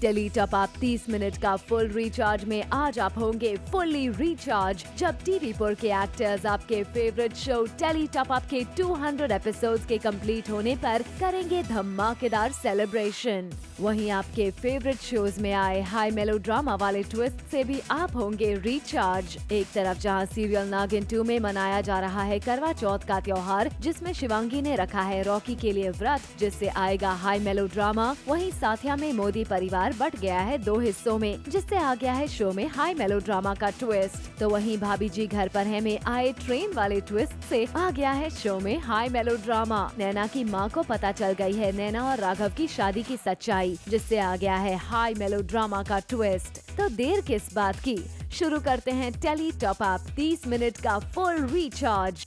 Tele top Up 30 minute का full recharge में आज आप होंगे फुल्ली रिचार्ज जब टीवी पर के एक्टर्स आपके favourite show Telly top up के 200 एपिसोड्स के कंप्लीट होने पर करेंगे धमाकेदार सेलिब्रेशन। वहीं आपके फेवरेट शोज में आए हाई मेलोड्रामा वाले ट्विस्ट से भी आप होंगे रिचार्ज। एक तरफ जहां सीरियल नागिन 2 में मनाया जा रहा है करवा चौथ का त्योहार, जिसमें शिवांगी ने रखा है रॉकी के लिए व्रत जिससे आएगा हाई मेलोड्रामा, वहीं साथिया में मोदी परिवार बट गया है 2 हिस्सों में जिससे आ गया है शो में हाई मेलोड्रामा का ट्विस्ट। तो वहीं भाभी जी घर पर है में आए ट्रेन वाले ट्विस्ट से आ गया है शो में हाई मेलोड्रामा। नैना की मां को पता चल गई है नैना और राघव की शादी की सच्चाई, जिससे आ गया है हाई मेलोड्रामा का ट्विस्ट। तो देर किस बात की, शुरू करते हैं टेली टॉप अप 30 मिनट का फुल रिचार्ज।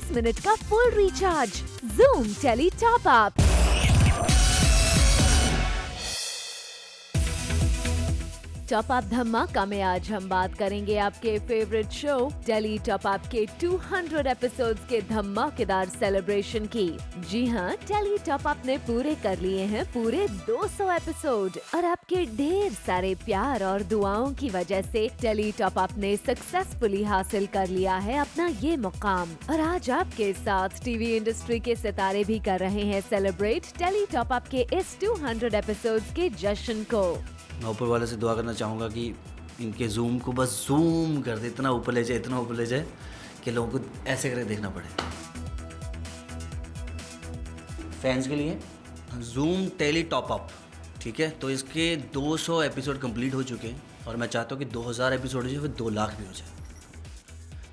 मिनट का full recharge Zoom tele top Up. Top up धमाका में आज हम बात करेंगे आपके favourite show Telly top up के 200 एपिसोड्स के धमाकेदार सेलिब्रेशन की। जी हाँ, टेली टॉप अप ने पूरे कर लिए हैं पूरे 200 एपिसोड और आपके ढेर सारे प्यार और दुआओं की वजह से टेली टॉप अप ने सक्सेसफुली हासिल कर लिया है अपना ये मुकाम। और आज आपके साथ टीवी इंडस्ट्री के सितारे भी कर रहे हैं सेलिब्रेट टेली टॉप अप के इस 200 एपिसोड्स के जश्न को। मैं ऊपर वाले से दुआ करना चाहूँगा कि इनके जूम को बस जूम कर दे, इतना ऊपर ले जाए, इतना ऊपर ले जाए कि लोगों को ऐसे करके देखना पड़े। फैंस के लिए जूम टेली टॉप अप, ठीक है, तो इसके 200 एपिसोड कंप्लीट हो चुके हैं और मैं चाहता हूँ कि 2000 एपिसोड हो जाए, फिर 2 लाख भी हो जाए।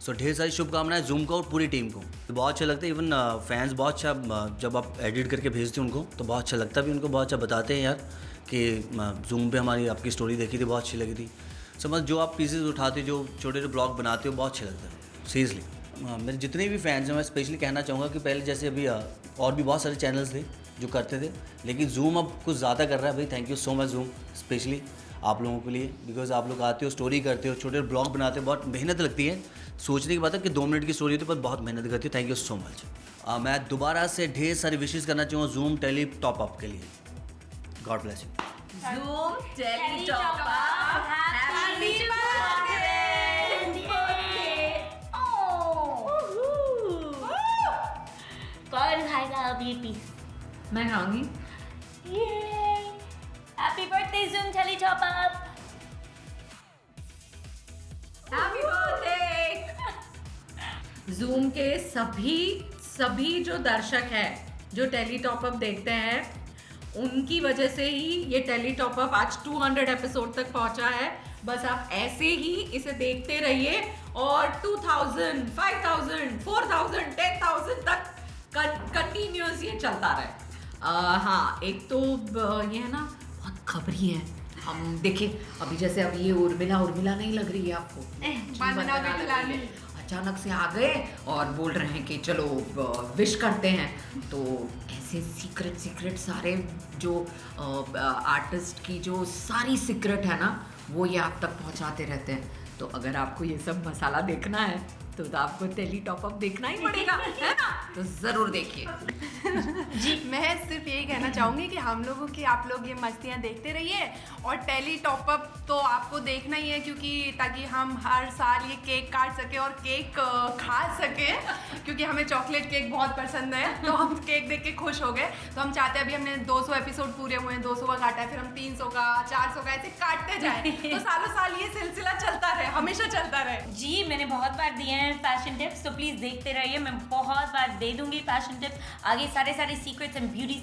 सो ढेर सारी शुभकामनाएं जूम को और पूरी टीम को। तो बहुत अच्छा लगता है, इवन फैंस बहुत अच्छा, जब आप एडिट करके भेजते हैं उनको तो बहुत अच्छा लगता है भी, उनको बहुत अच्छा बताते हैं यार कि जूम पे हमारी आपकी स्टोरी देखी थी, बहुत अच्छी लगी थी। समझ जो आप पीसेज उठाते हो, जो छोटे छोटे ब्लॉग बनाते हो, बहुत अच्छा लगता है सीरियसली। मेरे जितने भी फैंस हैं मैं स्पेशली कहना चाहूँगा कि पहले जैसे अभी और भी बहुत सारे चैनल्स थे जो करते थे, लेकिन जूम अब कुछ ज़्यादा कर रहा है। भाई thank you so much zoom, specially आप लोगों के लिए, बिकॉज आप लोग आते हो, स्टोरी करते हो, छोटे ब्लॉग बनाते हो, बहुत मेहनत लगती है। सोचने की बात है कि 2 मिनट की स्टोरी होती है पर बहुत मेहनत करती है। Thank you so much. मैं दोबारा से ढेर सारी विशेष करना चाहूँगा जूम टेली टॉप अप के लिए। God bless you. Zoom tele top Up, happy birthday. कौन खाएगा अब ये पीस? मैं खाऊंगी। Happy birthday Zoom tele top Up. Happy birthday. Zoom के सभी जो दर्शक हैं जो टेली टॉप अप देखते हैं, उनकी वजह से ही ये टेली टॉप अप आज 200 एपिसोड तक पहुंचा है। बस आप ऐसे ही इसे देखते रहिए और 2000, 5000, 4000, 10,000 तक कंटिन्यूस ये चलता रहे। हाँ, एक तो ये है ना, बहुत खबरी है। हम देखिए अभी जैसे अभी ये उर्मिला नहीं लग रही है आपको? अचानक से आ गए और बोल रहे हैं कि चलो विश करते हैं। तो ऐसे सीक्रेट सारे जो आर्टिस्ट की जो सारी सीक्रेट है ना, वो ये आप तक पहुंचाते रहते हैं। तो अगर आपको ये सब मसाला देखना है तो आपको टेली टॉप अप देखना ही पड़ेगा, है ना? तो जरूर देखिए। जी, मैं सिर्फ यही कहना चाहूँगी कि हम लोगों की आप लोग ये मस्तियाँ देखते रहिए और टेली टॉप अप तो आपको देखना ही है, क्योंकि ताकि हम हर साल ये केक काट सके और केक खा सके, क्योंकि हमें चॉकलेट केक बहुत पसंद है। तो हम केक देख के खुश हो गए। तो हम चाहते हैं, अभी हमने 200 एपिसोड पूरे हुए हैं, 200 का काटा है, फिर हम 300 का, 400 का, ऐसे काटते जाए तो सालों साल ये सिलसिला चलता रहे, हमेशा चलता रहे। जी, मैंने बहुत बार दिए हैं फैशन टिप्स, तो प्लीज देखते रहिए। मैं बहुत बार दे दूंगी फैशन टिप्स आगे, सारे सीक्रेट्स एंड ब्यूटी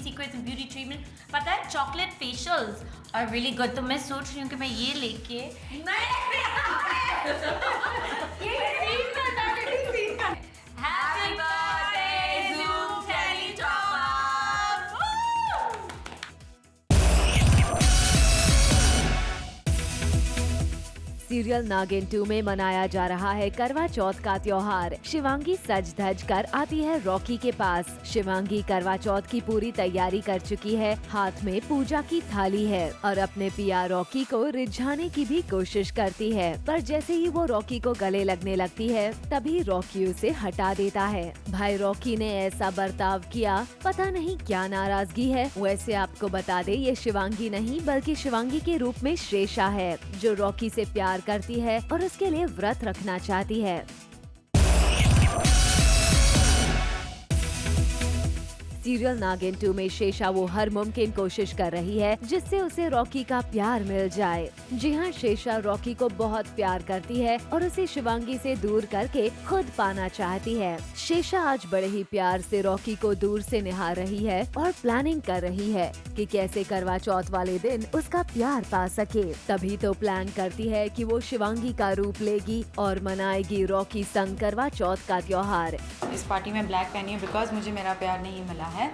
ट्रीटमेंट। पता है, chocolate facials are really good. तो मैं सोच रही हूँ कि मैं ये लेके happy birthday Zoom tele top up. Serial Naagin 2 में मनाया जा रहा है करवा चौथ का त्योहार। शिवांगी सज धज कर आती है रॉकी के पास। शिवांगी करवा चौथ की पूरी तैयारी कर चुकी है, हाथ में पूजा की थाली है और अपने पिया रॉकी को रिझाने की भी कोशिश करती है, पर जैसे ही वो रॉकी को गले लगने लगती है तभी रॉकी उसे हटा देता है। भाई रॉकी ने ऐसा बर्ताव किया, पता नहीं क्या नाराजगी है। वैसे आपको बता दे ये शिवांगी नहीं बल्कि शिवांगी के रूप में शेषा है, जो रॉकी से प्यार करती है और उसके लिए व्रत रखना चाहती है। सीरियल नागिन 2 में शेषा वो हर मुमकिन कोशिश कर रही है जिससे उसे रॉकी का प्यार मिल जाए। जी हाँ, शेषा रॉकी को बहुत प्यार करती है और उसे शिवांगी से दूर करके खुद पाना चाहती है। शेषा आज बड़े ही प्यार से रॉकी को दूर से निहार रही है और प्लानिंग कर रही है कि कैसे करवा चौथ वाले दिन उसका प्यार पा सके। तभी तो प्लान करती है कि वो शिवांगी का रूप लेगी और मनाएगी रॉकी संग करवा चौथ का त्योहार। इस पार्टी में ब्लैक पहनी है बिकॉज मुझे मेरा प्यार नहीं मिला है,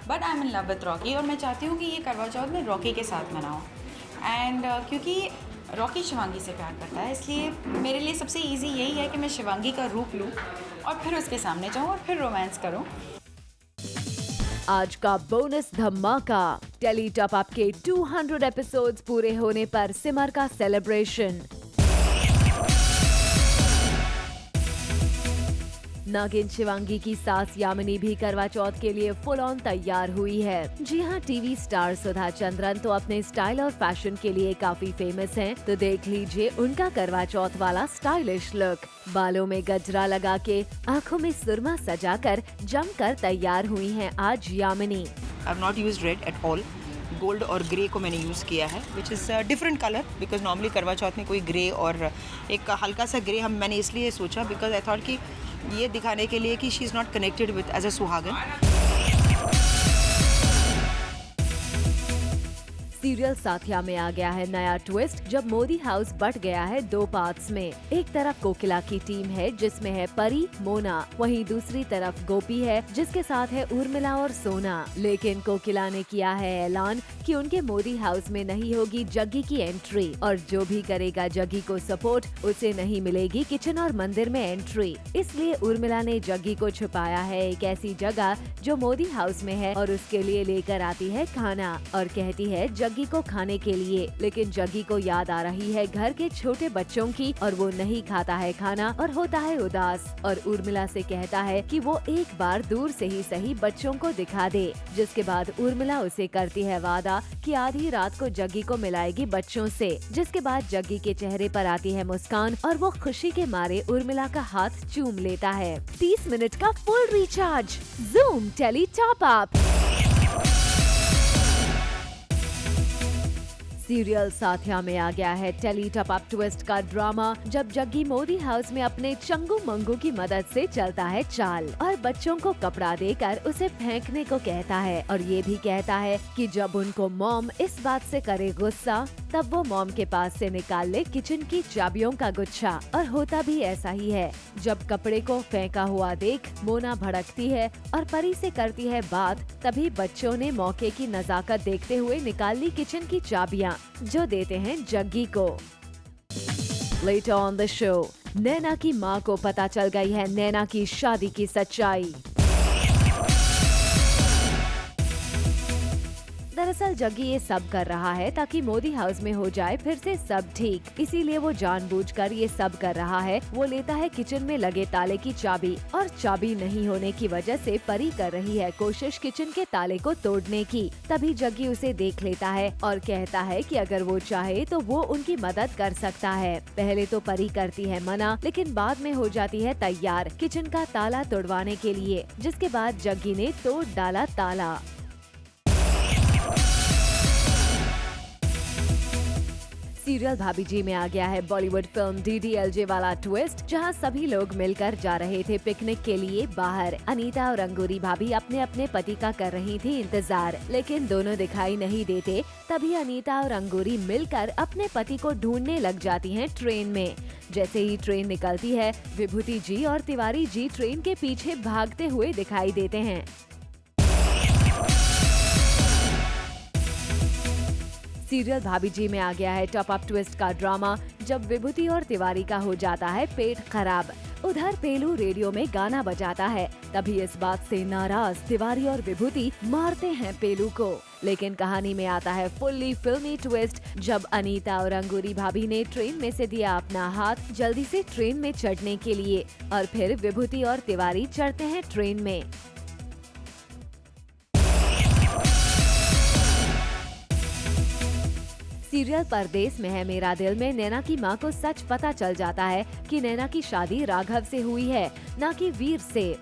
but I am in love with Rocky और मैं चाहती हूँ कि ये करवा चौथ में रॉकी के साथ मनाऊँ। एंड क्योंकि रॉकी शिवांगी से प्यार करता है, इसलिए मेरे लिए सबसे इजी यही है कि मैं शिवांगी का रूप लूँ और फिर उसके सामने जाऊँ और फिर रोमांस करूँ। आज का बोनस धमाका, टेली टॉप अप के 200 एपिसोड्स पूरे होने पर सिमर का सेलिब्रेशन। नागिन शिवांगी की सास यामिनी भी करवा चौथ के लिए फुल ऑन तैयार हुई है। जी हाँ, टीवी स्टार सुधा चंद्रन तो अपने स्टाइल और फैशन के लिए काफी फेमस हैं, तो देख लीजिए उनका करवा चौथ वाला स्टाइलिश लुक। बालों में गजरा लगा के, आँखों में सुरमा सजाकर जमकर तैयार हुई हैं आज Yamini. I have not used red at all, gold और ग्रे को मैंने यूज़ किया है, which is different colour because normally करवा चौथ में कोई ग्रे और एक हल्का सा ग्रे मैंने इसलिए सोचा बिकॉज आई थॉट कि ये दिखाने के लिए कि she is not connected with as a सुहागन। सीरियल साथिया में आ गया है नया ट्विस्ट, जब मोदी हाउस बट गया है 2 पार्ट्स में। एक तरफ कोकिला की टीम है जिसमें है परी, मोना, वहीं दूसरी तरफ गोपी है जिसके साथ है उर्मिला और सोना। लेकिन कोकिला ने किया है ऐलान कि उनके मोदी हाउस में नहीं होगी जग्गी की एंट्री और जो भी करेगा जग्गी को सपोर्ट उसे नहीं मिलेगी किचन और मंदिर में एंट्री। इसलिए उर्मिला ने जग्गी को छुपाया है एक ऐसी जगह जो मोदी हाउस में है और उसके लिए लेकर आती है खाना और कहती है जग्गी को खाने के लिए। लेकिन जग्गी को याद आ रही है घर के छोटे बच्चों की और वो नहीं खाता है खाना और होता है उदास और उर्मिला से कहता है कि वो एक बार दूर से ही सही बच्चों को दिखा दे। जिसके बाद उर्मिला उसे करती है वादा कि आधी रात को जग्गी को मिलाएगी बच्चों से। जिसके बाद जग्गी के चेहरे पर आती है मुस्कान और वो खुशी के मारे उर्मिला का हाथ चूम लेता है। 30 मिनट का full recharge, Zoom tele top up. Serial Saathiya में आ गया है टेली टॉप अप ट्विस्ट का ड्रामा, जब जग्गी मोदी हाउस में अपने चंगू मंगू की मदद से चलता है चाल और बच्चों को कपड़ा देकर उसे फेंकने को कहता है और ये भी कहता है कि जब उनको मॉम इस बात से करे गुस्सा तब वो मॉम के पास से निकाल ले किचन की चाबियों का गुच्छा। और होता भी ऐसा ही है। जब कपड़े को फेंका हुआ देख मोना भड़कती है और परी से करती है बात, तभी बच्चों ने मौके की नजाकत देखते हुए निकाल ली किचन की चाबियां जो देते हैं जग्गी को। Later on the show, नैना की माँ को पता चल गई है नैना की शादी की सच्चाई। दरअसल जग्गी ये सब कर रहा है ताकि मोदी हाउस में हो जाए फिर से सब ठीक, इसीलिए वो जानबूझकर ये सब कर रहा है। वो लेता है किचन में लगे ताले की चाबी और चाबी नहीं होने की वजह से परी कर रही है कोशिश किचन के ताले को तोड़ने की। तभी जग्गी उसे देख लेता है और कहता है कि अगर वो चाहे तो वो उनकी मदद कर सकता है। पहले तो परी करती है मना, लेकिन बाद में हो जाती है तैयार किचन का ताला तोड़वाने के लिए। जिसके बाद जग्गी ने तोड़ डाला ताला। सीरियल भाभी जी में आ गया है बॉलीवुड फिल्म DDLJ वाला ट्विस्ट, जहां सभी लोग मिलकर जा रहे थे पिकनिक के लिए बाहर। अनीता और अंगूरी भाभी अपने अपने पति का कर रही थी इंतजार, लेकिन दोनों दिखाई नहीं देते। तभी अनीता और अंगूरी मिलकर अपने पति को ढूंढने लग जाती हैं ट्रेन में। जैसे ही ट्रेन निकलती है, विभूति जी और तिवारी जी ट्रेन के पीछे भागते हुए दिखाई देते हैं। सीरियल भाभी जी में आ गया है टॉप अप ट्विस्ट का ड्रामा, जब विभूति और तिवारी का हो जाता है पेट खराब। उधर पेलू रेडियो में गाना बजाता है, तभी इस बात से नाराज तिवारी और विभूति मारते हैं पेलू को। लेकिन कहानी में आता है फुल्ली फिल्मी ट्विस्ट, जब अनीता और अंगूरी भाभी ने ट्रेन में से दिया अपना हाथ जल्दी से ट्रेन में चढ़ने के लिए, और फिर विभूति और तिवारी चढ़ते हैं ट्रेन में। सीरियल परदेस में है मेरा दिल में नैना की मां को सच पता चल जाता है कि नैना की शादी राघव से हुई है, ना कि वीर से,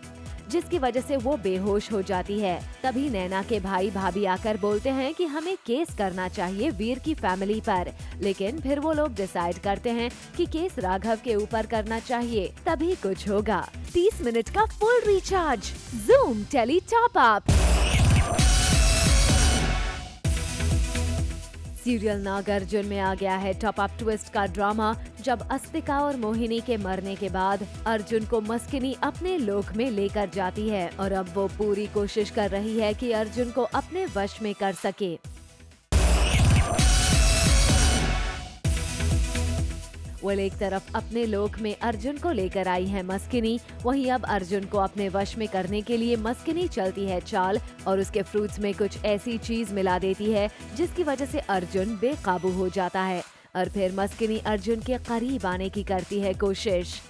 जिसकी वजह से वो बेहोश हो जाती है। तभी नैना के भाई भाभी आकर बोलते हैं कि हमें केस करना चाहिए वीर की फैमिली पर, लेकिन फिर वो लोग डिसाइड करते हैं कि केस राघव के ऊपर करना चाहिए। तभी कुछ होगा। 30 मिनट का full recharge, Zoom tele top up. Serial Nagarjun में आ गया है टॉप अप ट्विस्ट का ड्रामा, जब अस्तिका और मोहिनी के मरने के बाद अर्जुन को मस्किनी अपने लोक में लेकर जाती है, और अब वो पूरी कोशिश कर रही है कि अर्जुन को अपने वश में कर सके। वो एक तरफ अपने लोक में अर्जुन को लेकर आई है मस्किनी, वहीं अब अर्जुन को अपने वश में करने के लिए मस्किनी चलती है चाल, और उसके फ्रूट्स में कुछ ऐसी चीज मिला देती है जिसकी वजह से अर्जुन बेकाबू हो जाता है, और फिर मस्किनी अर्जुन के करीब आने की करती है कोशिश।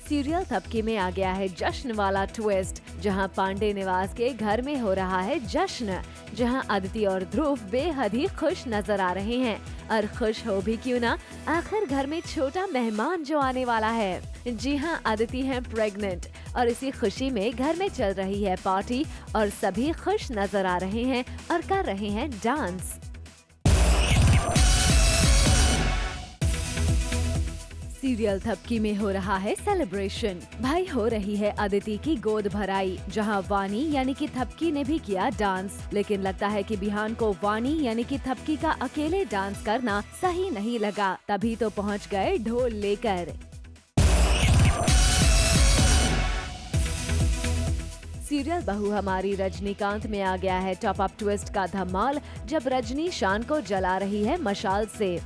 सीरियल थपकी में आ गया है जश्न वाला ट्विस्ट, जहां पांडे निवास के घर में हो रहा है जश्न, जहां अदिति और ध्रुव बेहद ही खुश नजर आ रहे हैं। और खुश हो भी क्यों ना, आखिर घर में छोटा मेहमान जो आने वाला है। जी हां, अदिति है प्रेग्नेंट, और इसी खुशी में घर में चल रही है पार्टी, और सभी खुश नजर आ रहे हैं और कर रहे हैं डांस। सीरियल थपकी में हो रहा है सेलिब्रेशन। भाई हो रही है अदिति की गोद भराई, जहां वानी यानी कि थपकी ने भी किया डांस, लेकिन लगता है कि बिहान को वानी यानी कि थपकी का अकेले डांस करना सही नहीं लगा, तभी तो पहुंच गए ढोल लेकर। सीरियल बहू हमारी रजनीकांत में आ गया है टॉप अप ट्विस्ट का धमाल, जब रजनी शान को जला रही है मशाल से।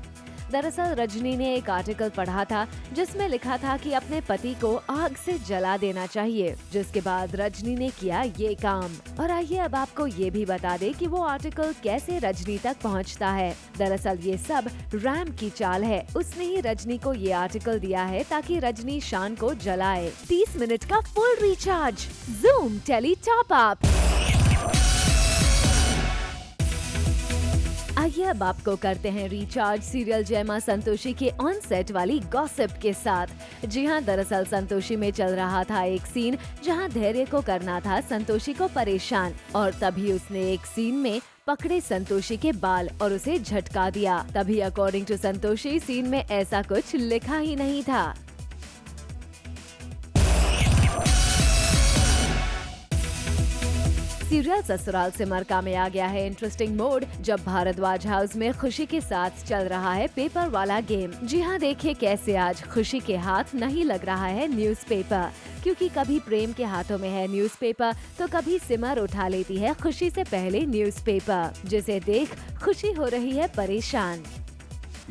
दरअसल रजनी ने एक आर्टिकल पढ़ा था जिसमें लिखा था कि अपने पति को आग से जला देना चाहिए, जिसके बाद रजनी ने किया ये काम। और आइए अब आपको ये भी बता दे कि वो आर्टिकल कैसे रजनी तक पहुंचता है। दरअसल ये सब रैम की चाल है, उसने ही रजनी को ये आर्टिकल दिया है ताकि रजनी शान को जलाए। 30 मिनट का full recharge, Zoom tele top Up. आइए अब आपको करते हैं रिचार्ज सीरियल जयमा संतोषी के ऑन सेट वाली गॉसिप के साथ। जी हां, दरअसल संतोषी में चल रहा था एक सीन जहां धैर्य को करना था संतोषी को परेशान, और तभी उसने एक सीन में पकड़े संतोषी के बाल और उसे झटका दिया। तभी अकॉर्डिंग टू संतोषी सीन में ऐसा कुछ लिखा ही नहीं था। सीरियल ससुराल सिमर में आ गया है इंटरेस्टिंग मोड, जब भारद्वाज हाउस में खुशी के साथ चल रहा है पेपर वाला गेम। जी हाँ, देखिए कैसे आज खुशी के हाथ नहीं लग रहा है न्यूज़पेपर, क्योंकि कभी प्रेम के हाथों में है न्यूज़पेपर तो कभी सिमर उठा लेती है खुशी से पहले न्यूज़पेपर, जिसे देख खुशी हो रही है परेशान।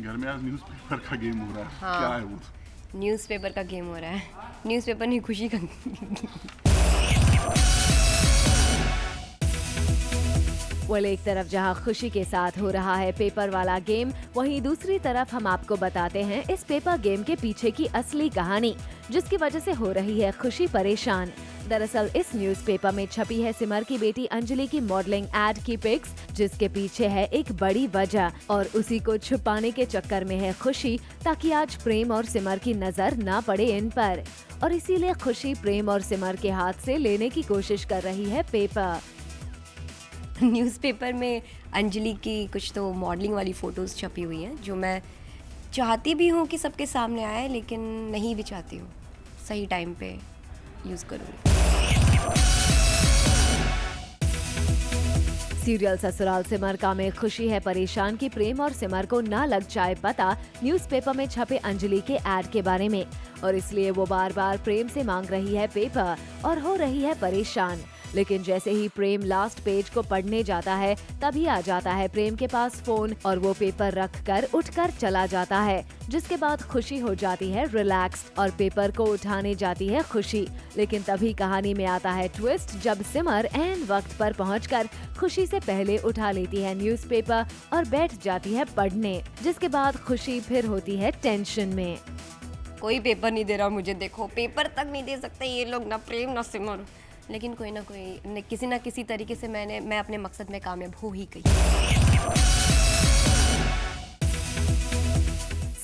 घर में आज न्यूज़पेपर का गेम हो रहा है। हाँ। क्या है वो? न्यूज़पेपर का गेम हो रहा है। न्यूज़पेपर नहीं, खुशी का। वेल, एक तरफ जहां खुशी के साथ हो रहा है पेपर वाला गेम, वहीं दूसरी तरफ हम आपको बताते हैं इस पेपर गेम के पीछे की असली कहानी, जिसकी वजह से हो रही है खुशी परेशान। दरअसल इस न्यूज़पेपर में छपी है सिमर की बेटी अंजलि की मॉडलिंग एड की पिक्स, जिसके पीछे है एक बड़ी वजह, और उसी को छुपाने के चक्कर में है खुशी, ताकि आज प्रेम और सिमर की नजर ना पड़े इन पर, और इसीलिए खुशी प्रेम और सिमर के हाथ से लेने की कोशिश कर रही है पेपर। न्यूज़पेपर में अंजलि की कुछ तो मॉडलिंग वाली फ़ोटोज़ छपी हुई हैं, जो मैं चाहती भी हूँ कि सबके सामने आए, लेकिन नहीं भी चाहती हूँ। सही टाइम पे यूज़ करूँगी। सीरियल ससुराल सिमर का में खुशी है परेशान कि प्रेम और सिमर को ना लग जाए पता न्यूज़पेपर में छपे अंजलि के एड के बारे में, और इसलिए वो बार बार प्रेम से मांग रही है पेपर और हो रही है परेशान। लेकिन जैसे ही प्रेम लास्ट पेज को पढ़ने जाता है तभी आ जाता है प्रेम के पास फोन और वो पेपर रखकर उठकर चला जाता है, जिसके बाद खुशी हो जाती है रिलैक्स और पेपर को उठाने जाती है खुशी। लेकिन तभी कहानी में आता है ट्विस्ट जब सिमर एन वक्त पर पहुंचकर खुशी से पहले उठा लेती है न्यूज़पेपर और बैठ जाती है पढ़ने, जिसके बाद खुशी फिर होती है टेंशन में। कोई पेपर नहीं दे रहा मुझे, देखो पेपर तक नहीं दे सकते ये लोग, ना प्रेम ना सिमर। लेकिन कोई ना किसी तरीके से मैं अपने मकसद में कामयाब हो ही गई।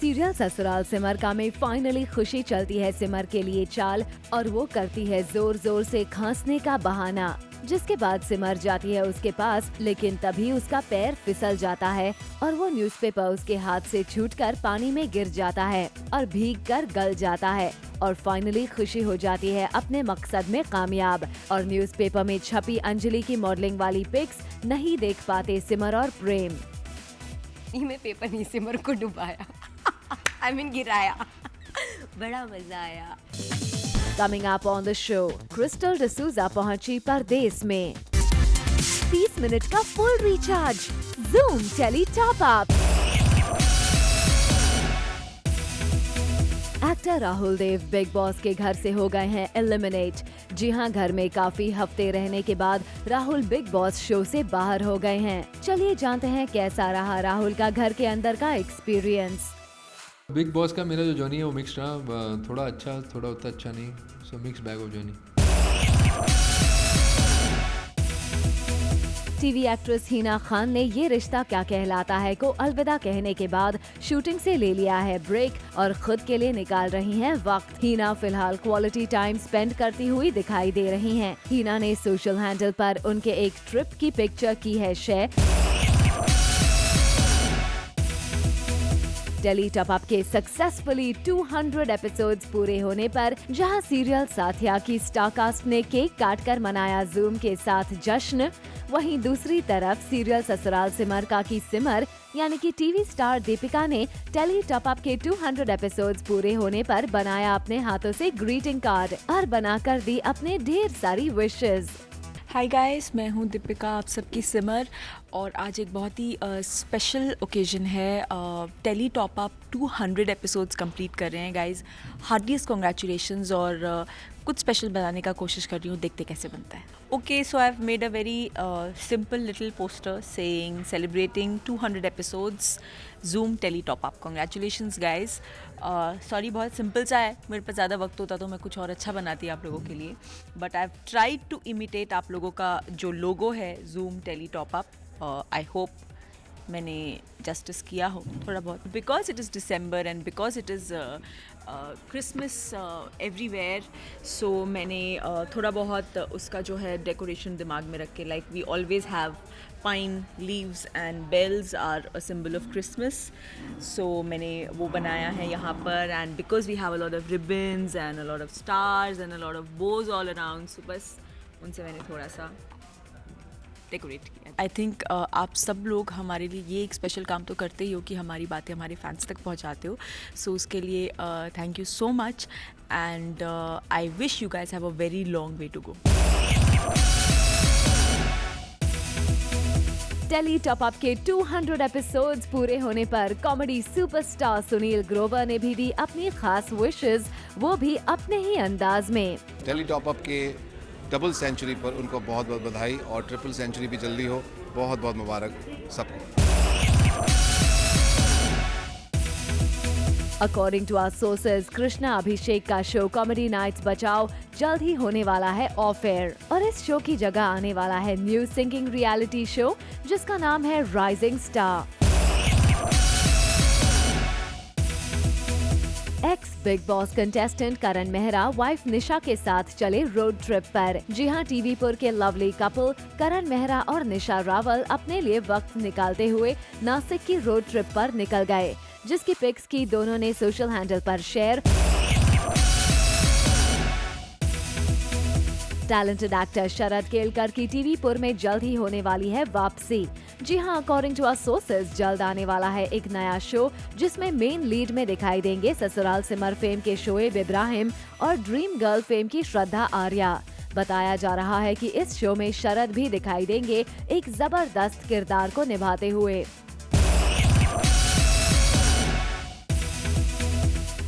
सीरियल ससुराल सिमर का में फाइनली खुशी चलती है सिमर के लिए चाल और वो करती है जोर जोर से खांसने का बहाना, जिसके बाद सिमर जाती है उसके पास, लेकिन तभी उसका पैर फिसल जाता है और वो न्यूज़पेपर उसके हाथ से छूटकर पानी में गिर जाता है और भीगकर गल जाता है और फाइनली खुशी हो जाती है अपने मकसद में कामयाब। और न्यूज़पेपर में छपी अंजलि की मॉडलिंग वाली पिक्स नहीं देख पाते सिमर और प्रेम। मैं पेपर नहीं, सिमर को डुबाया गिराया। बड़ा मजा आया। Coming up on the show, Crystal D'Souza पहुंची परदेस में। 30 मिनट का full recharge, Zoom tele top up. Actor Rahul Dev Bigg Boss के घर से हो गए हैं एलिमिनेट। जी हां, घर में काफी हफ्ते रहने के बाद राहुल बिग बॉस शो से बाहर हो गए हैं। चलिए जानते हैं कैसा रहा राहुल का घर के अंदर का एक्सपीरियंस। बिग बॉस का मेरा जो जर्नी है वो मिक्स रहा, थोड़ा अच्छा थोड़ा उतना अच्छा नहीं, सो mix bag of journey. TV actress Hina Khan ने ये रिश्ता क्या कहलाता है को अलविदा कहने के बाद शूटिंग से ले लिया है ब्रेक और खुद के लिए निकाल रही हैं वक्त। हिना फिलहाल क्वालिटी टाइम स्पेंड करती हुई दिखाई दे रही हैं। हिना ने सोशल हैंडल पर उनके एक ट्रिप की पिक्चर की है शेयर। टेली टॉप अप के सक्सेसफुली 200 एपिसोड्स पूरे होने पर जहां सीरियल साथिया की स्टारकास्ट ने केक काटकर मनाया जूम के साथ जश्न, वहीं दूसरी तरफ सीरियल ससुराल सिमर का की सिमर यानी कि टीवी स्टार दीपिका ने टेली टॉप अप के 200 एपिसोड्स पूरे होने पर बनाया अपने हाथों से ग्रीटिंग कार्ड और बनाकर दी अपने ढेर सारी विशेस। हाय गाइस, मैं हूँ दीपिका, आप सबकी सिमर, और आज एक बहुत ही स्पेशल ओकेजन है। Tele top Up 200 episodes complete कर रहे हैं गाइस, हार्डीस्ट कॉन्ग्रेचुलेशंस। और कुछ स्पेशल बनाने का कोशिश कर रही हूँ, देखते कैसे बनता है। Okay, so I have made a very simple little poster saying celebrating 200 episodes Zoom tele top Up. Congratulations guys. Sorry, बहुत सिंपल सा है, मेरे पास ज़्यादा वक्त होता तो मैं कुछ और अच्छा बनाती आप लोगों के लिए, but I have tried to imitate आप लोगों का जो लोगो है Zoom tele top up. I hope मैंने जस्टिस किया हो थोड़ा बहुत, because it is December and because it is Christmas everywhere. So मैंने थोड़ा बहुत उसका जो है डेकोरेशन दिमाग में रख के, like we always have pine leaves and bells are a symbol of Christmas, so मैंने वो बनाया है यहाँ पर। And because we have a lot of ribbons and a lot of stars and a lot of bows all around, so बस उनसे मैंने थोड़ा सा डेकोरेट किया। आई थिंक आप सब लोग हमारे लिए ये एक स्पेशल काम तो करते ही हो कि हमारी बातें हमारे फैंस तक पहुंचाते हो, सो उसके लिए thank you so much and I wish you guys have a very long way to go. Telly top up के 200 एपिसोड्स पूरे होने पर कॉमेडी सुपरस्टार सुनील ग्रोवर ने भी दी अपनी खास विशेस, वो भी अपने ही अंदाज में। टेली टॉप अप के डबल सेंचुरी पर उनको बहुत बहुत बधाई और ट्रिपल सेंचुरी भी जल्दी हो, बहुत बहुत मुबारक सबको। According to our sources, Krishna Abhishek का शो कॉमेडी नाइट्स बचाओ जल्द ही होने वाला है ऑफ एयर और इस शो की जगह आने वाला है न्यू सिंगिंग रियलिटी शो जिसका नाम है Rising Star. Ex Bigg Boss contestant Karan Mehra wife Nisha के साथ चले रोड ट्रिप पर। जी हां, टीवीपुर के लवली कपल करण मेहरा और निशा रावल अपने लिए वक्त निकालते हुए नासिक की रोड ट्रिप पर निकल गए, जिसकी पिक्स की दोनों ने सोशल हैंडल पर share. Talented actor Sharad Kelkar की टीवीपुर में जल्द ही होने वाली है वापसी। जी हां, अकॉर्डिंग टू आवर सोर्सेज, जल्द आने वाला है एक नया शो जिसमें मेन लीड में दिखाई देंगे ससुराल सिमर फेम के शोएब इब्राहिम और ड्रीम गर्ल फेम की श्रद्धा आर्या। बताया जा रहा है कि इस शो में शरद भी दिखाई देंगे एक जबरदस्त किरदार को निभाते हुए।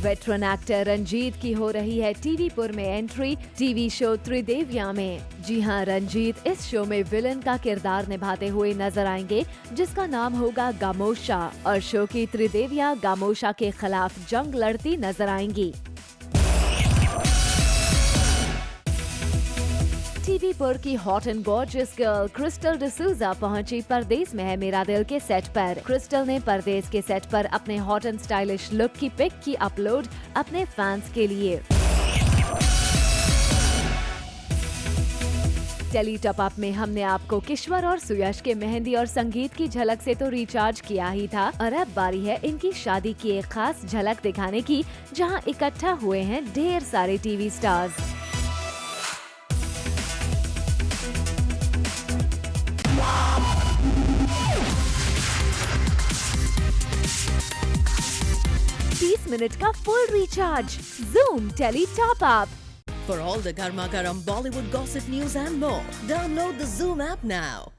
वेटरन एक्टर रंजीत की हो रही है टीवीपुर में एंट्री टीवी शो त्रिदेविया में। जी हां, रंजीत इस शो में विलन का किरदार निभाते हुए नजर आएंगे जिसका नाम होगा गामोशा और शो की त्रिदेविया गामोशा के खिलाफ जंग लड़ती नजर आएंगी। टीवीपुर की hot and gorgeous girl crystal D'Souza पहुंची परदेस में है मेरा दिल के सेट पर। क्रिस्टल ने परदेस के सेट पर अपने हॉट एंड स्टाइलिश लुक की पिक की अपलोड अपने फैंस के लिए। टेली टॉप अप में हमने आपको किश्वर और सुयश के मेहंदी और संगीत की झलक से तो रिचार्ज किया ही था और अब बारी है इनकी शादी की एक खास झलक दिखाने की जहां इकट्ठा हुए हैं ढेर सारे टीवी स्टार्स। मिनट का full recharge Zoom Tele Top Up. For all the Garma Garam Bollywood gossip news and more, download the Zoom app now.